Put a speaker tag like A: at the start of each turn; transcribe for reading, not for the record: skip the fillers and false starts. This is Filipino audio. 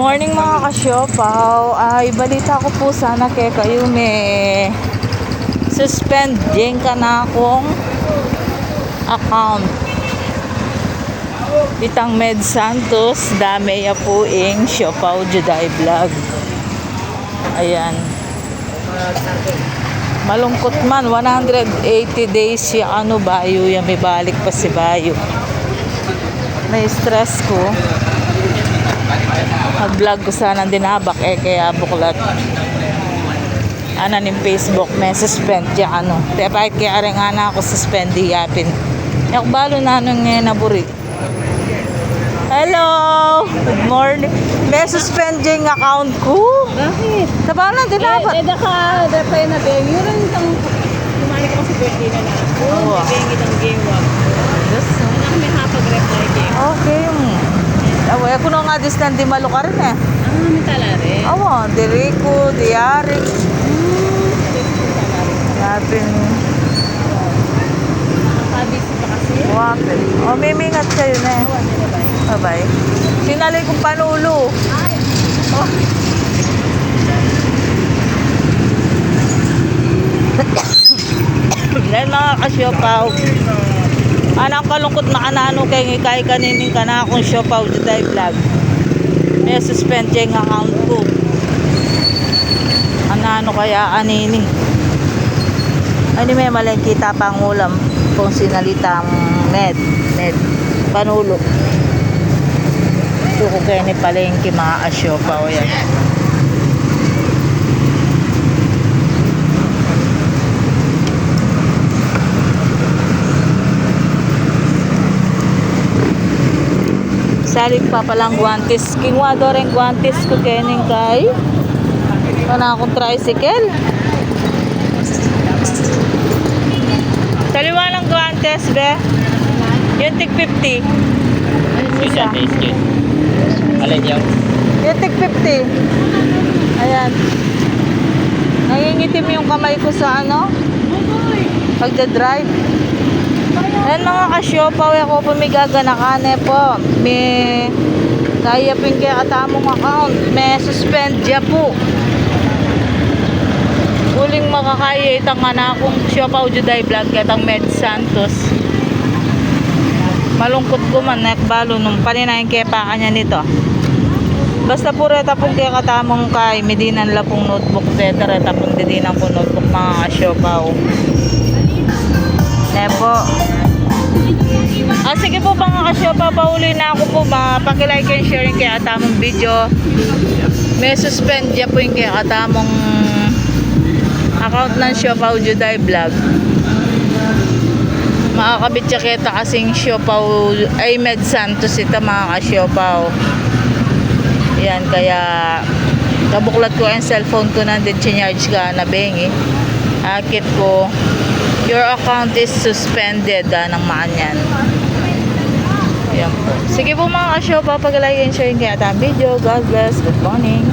A: Morning mga kasyopaw. Ay, balita ko po sana kay kayo may suspending ka na akong account. Itang Med Santos, dami ya po ing Siopaw Juday Vlog. Ayan. Malungkot man, 180 days siya bayo ya may balik pa si bayo. May stress ko. Mag-vlog ko sana dinabak kaya buklat. Ning Facebook may suspend ya Kaya bakit kaya rin nga na ako suspend yapin. Yak balo na nung naburi. Hello! Good morning. May suspending account ko.
B: Bakit?
A: Sa paano dinabak?
B: Dapay na din. Yun ang isang kumali ko kasi birthday na lang.
A: Oo.
B: Game itang game wag.
A: Yes.
B: Ano kami hapag-reply game.
A: Okay. Away ako na nga distan di malo ka rin eh.
B: May tala rin.
A: Awa, diriko, diyari. Yapin.
B: Nakabisi pa kasi.
A: Wapin. O, mimingat kayo na eh. Bye-bye. Sinalay kong panulo. Oh. Dahil mga kasyopaw. Anak kalungkot na anano kay ngikay kaninin ka na akong Siopaw Juday Vlog. May suspend yung account ko. Anano kaya anini. Ano may malengkita pang ulam kung sinalitang Med panulo. Ito ko kayo ni palengke mga asyopaw yan. Saling pa palang guantes. Kingwa do rin guantes ko kening kay. Wala akong tricycle. Saliwa ng guantes, be. Yung tig 50. Isa.
C: Alin yung?
A: Yung tig 50. Ayan. Nangingitim yung kamay ko sa pagdadrive. Ayan mga kasyopaw, ako pumigaganakan po. May kaya pinggay katamong account. May suspend dya po. Huling makakaya itang akong Siopaw Juday Vlog katang Med Santos. Malungkot ko man nakbalo nung paninayin kaya pa kanya nito. Basta po reta pong kaya katamong kay medinan la pong notebook reta pong didinan ko notebook mga kasyopaw. Nepo. Sige po mga kasyopaw, pauli na ako po pakilike and sharing kaya katamong video. May suspend ya po yung kaya katamong account ng Siopaw Juday Vlog. Makakabit siya kita kasing Siopaw ay Med Santos ito mga kasyopaw. Yan kaya kabuklat ko ang cellphone ko nandun chinyarge ka na bengi. Akit ko your account is suspended ng maanyan. Yan po. Sige po mga kasyopaw, pag-like and share kaya ang video. God bless. Good morning.